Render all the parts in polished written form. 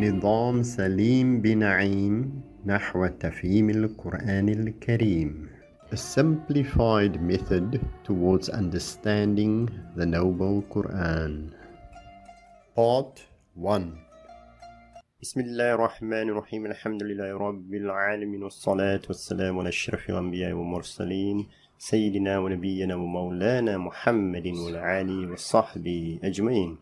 نظام سليم بنعيم نحو تفهيم القرآن الكريم. A simplified method towards understanding the Noble Quran. Part 1. بسم الله الرحمن الرحيم. الحمد لله رب العالمين والصلاة والسلام على أشرف الأنبياء والمرسلين سيدنا ونبينا ومولانا محمد وعلى آله وصحبه أجمعين.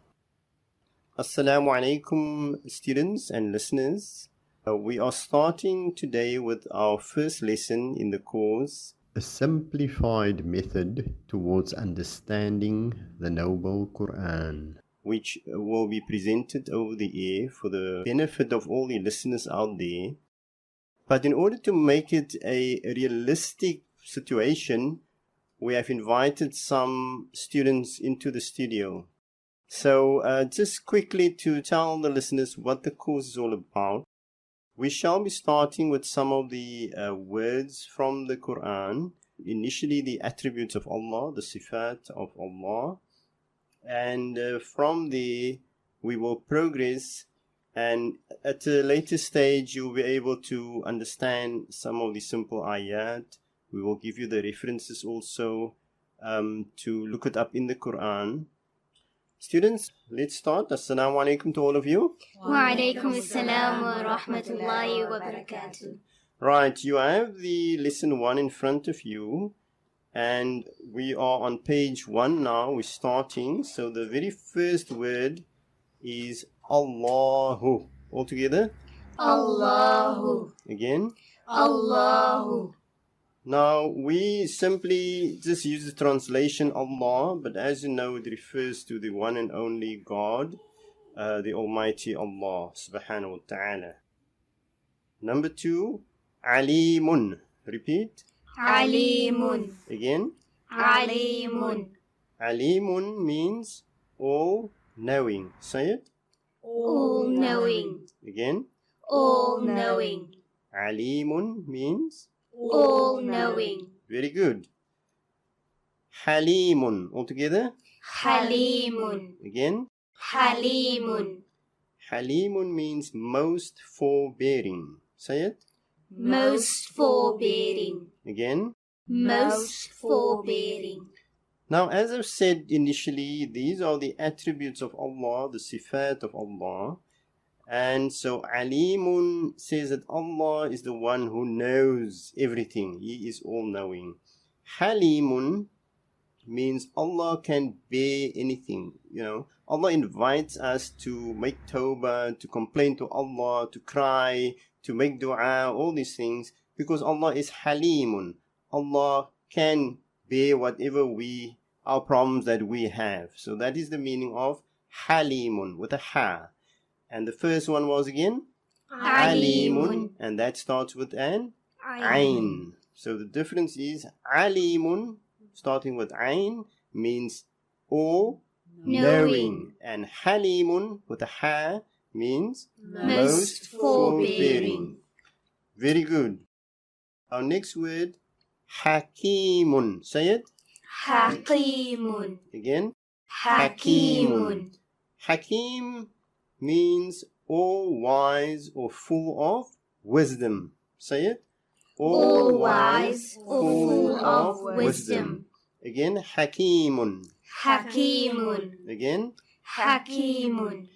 Assalamu alaikum, students and listeners. We are starting today with our first lesson in the course, A Simplified Method Towards Understanding the Noble Quran, which will be presented over the air for the benefit of all the listeners out there. But in order to make it a realistic situation, we have invited some students into the studio. So just quickly to tell the listeners what the course is all about, we shall be starting with some of the words from the Quran. Initially the attributes of Allah, the sifat of Allah, and from there we will progress, and at a later stage you'll be able to understand some of the simple ayat. We will give you the references also to look it up in the Quran. Students, let's start. Assalamu alaikum to all of you. Wa alaikum assalam wa rahmatullahi wa barakatuh. Right, you have the lesson 1 in front of you, and we are on page 1 now. We're starting. So the very first word is Allahu. All together? Allahu. Again? Allahu. Now, we simply just use the translation Allah, but as you know, it refers to the one and only God, the Almighty Allah, subhanahu wa ta'ala. Number 2, Alimun. Repeat. Alimun. Again. Alimun. Alimun means all-knowing. Say it. All-knowing. Again. All-knowing. Alimun means all-knowing. Very good. Halimun. All together. Halimun. Again. Halimun. Halimun means most forbearing. Say it. Most forbearing. Again. Most forbearing. Now, as I've said initially, these are the attributes of Allah, the sifat of Allah. And so Alimun says that Allah is the one who knows everything. He is all-knowing. Halimun means Allah can bear anything. You know, Allah invites us to make tawbah, to complain to Allah, to cry, to make dua, all these things, because Allah is Halimun. Allah can bear whatever our problems that we have. So that is the meaning of Halimun with a ha. And the first one was again? Alimun. And that starts with an Ain. So the difference is Alimun, starting with Ain, means all-knowing. And Halimun, with a Ha, means most forbearing. Very good. Our next word, Hakimun. Say it. Hakimun. Again. Hakimun. Hakim means all-wise or full of wisdom. Say it. All-wise or full of wisdom. Again, Hakimun. Hakimun. Again. Hakimun.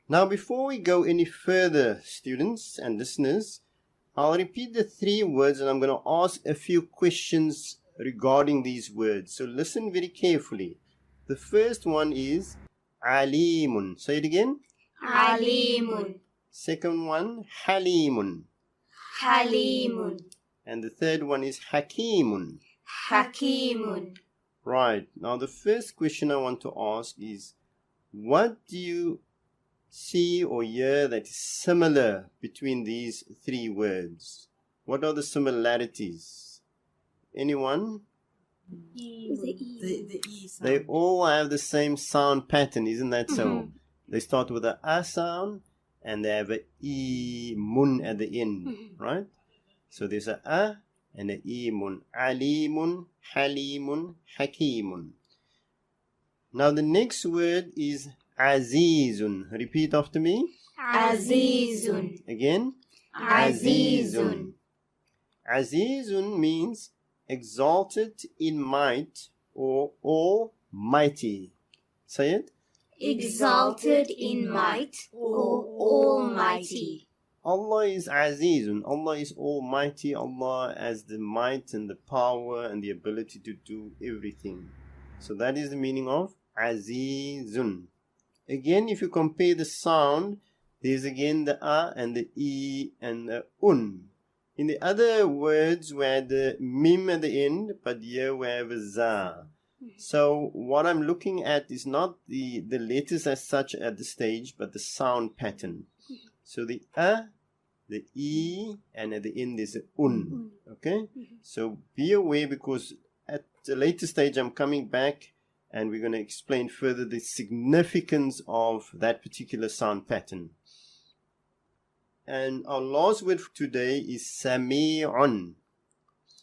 Now, before we go any further, students and listeners, I'll repeat the 3 words and I'm going to ask a few questions regarding these words. So listen very carefully. The first one is Alimun. Say it again. Alimun. Second one, Halimun. Halimun. And the third one is Hakimun. Hakimun. Right. Now the first question I want to ask is, what do you see or hear that is similar between these 3 words? What are the similarities? Anyone? The E sound. They all have the same sound pattern, isn't that so? They start with a A sound and they have a E mun at the end, right? So there's a A and a E mun. Alimun, Halimun, Hakimun. Now the next word is Azizun. Repeat after me. Azizun. Again. Azizun. Azizun means exalted in might or almighty. Say it. Exalted in might or almighty. Allah is Azizun. Allah is almighty. Allah has the might and the power and the ability to do everything. So that is the meaning of Azizun. Again, if you compare the sound, there's again the A and the E and the Un. In the other words, we had the Mim at the end, but here we have a Za. So what I'm looking at is not the letters as such at this stage, but the sound pattern. So the A, the E, and at the end there's a Un. Okay? So be aware, because at a later stage I'm coming back and we're going to explain further the significance of that particular sound pattern. And our last word for today is Sami'un.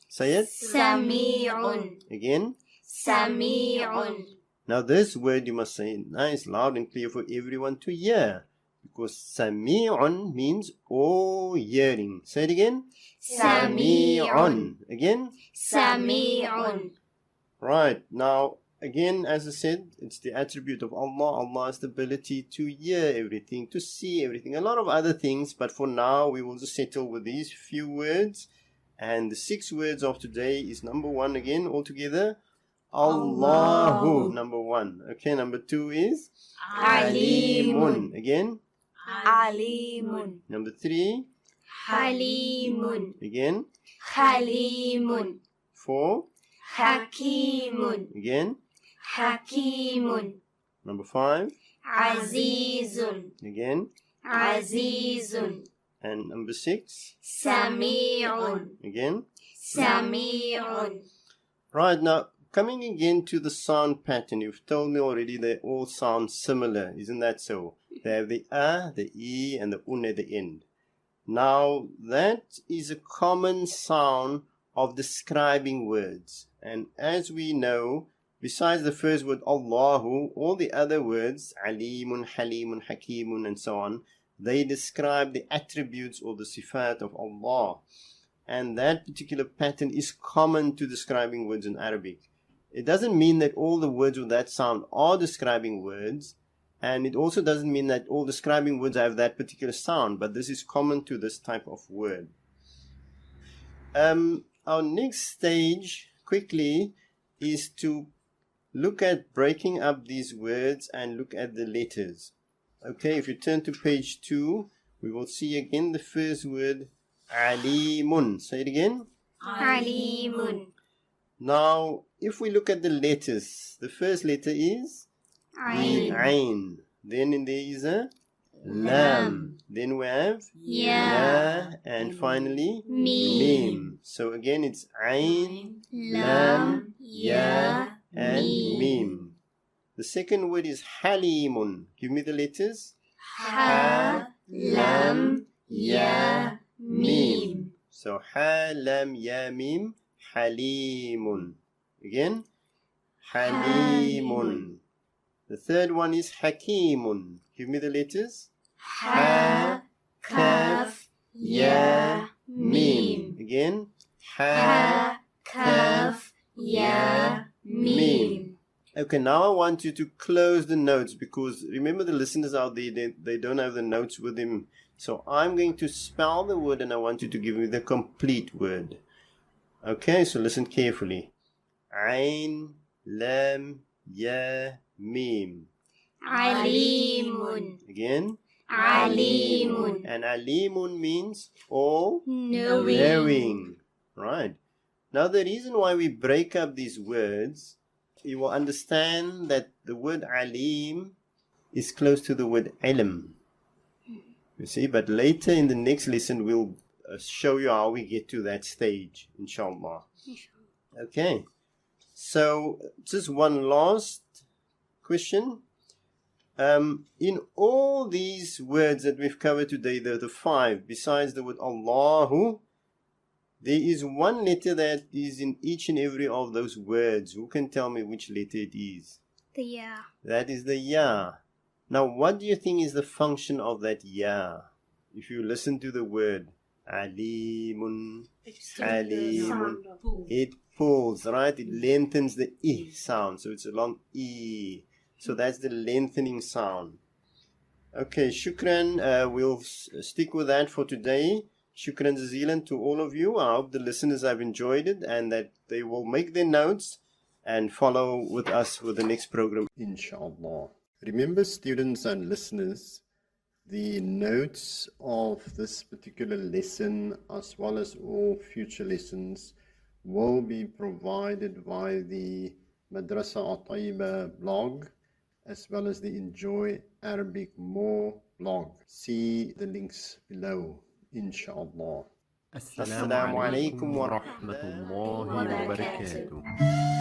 Say it. Sami'un. Again. Sami'un. Now this word you must say nice, loud and clear for everyone to hear. Because Sami'un means all hearing. Say it again. Sami'un. Again. Sami'un. Right. Now, again, as I said, it's the attribute of Allah. Allah has the ability to hear everything, to see everything, a lot of other things. But for now, we will just settle with these few words. And the 6 words of today is number 1 again, altogether. Allahu. Number 1. Okay, number 2 is Alimun. Again. Alimun. Number 3. Halimun. Again. Halimun. 4. Hakimun. Again. Hakimun. Number 5. Azizun. Again. Azizun. And number 6. Sami'un. Again. Sami'un. Right, now coming again to the sound pattern. You've told me already they all sound similar, isn't that so? They have the A, the E, and the Un at the end. Now that is a common sound of describing words. And as we know, besides the first word Allahu, all the other words, Alimun, Halimun, Hakimun, and so on, they describe the attributes or the sifat of Allah. And that particular pattern is common to describing words in Arabic. It doesn't mean that all the words with that sound are describing words, and it also doesn't mean that all describing words have that particular sound, but this is common to this type of word. Our next stage, quickly, is to look at breaking up these words and look at the letters. Okay, if you turn to page 2, we will see again the first word, Alimun. Say it again. Alimun. Now, if we look at the letters, the first letter is Ain. Then in there is a Lam. Then we have Ya. La, and finally Mim. So again it's Ain, Lam, Ya, and Mim. The second word is Halimun. Give me the letters. Ha, Lam, Ya, Mim. So Ha, Lam, Ya, Mim, Halimun. Again, Halimun. The third one is Hakimun. Give me the letters. Ha, Kaf, Ya, Mim. Again, Ha, Kaf, Ya, Mim. Okay, now I want you to close the notes, because remember the listeners out there, they don't have the notes with them. So I'm going to spell the word and I want you to give me the complete word. Okay, so listen carefully. Ain, Lam, Ya, Mim. Alimun. Again. Alimun. And Alimun means all Knowing. Right. Now the reason why we break up these words, you will understand that the word Alim is close to the word Ilm. You see, but later in the next lesson we'll show you how we get to that stage, inshallah. Okay. So just one last question. In all these words that we've covered today, the 5, besides the word Allahu, there is one letter that is in each and every of those words. Who can tell me which letter it is? The Ya. That is the Ya. Now, what do you think is the function of that ya? If you listen to the word alimun, alimun, it pulls, right? It lengthens the I sound. So it's a long I. So that's the lengthening sound. Okay, shukran. We'll stick with that for today. Shukran jazilan to all of you. I hope the listeners have enjoyed it and that they will make their notes and follow with us with the next program, inshallah. Remember, students and listeners, the notes of this particular lesson, as well as all future lessons, will be provided via the Madrasa At-Tayyibah blog, as well as the Enjoy Arabic More blog. See the links below, inshallah. Assalamu alaikum wa rahmatullahi wa barakatuh.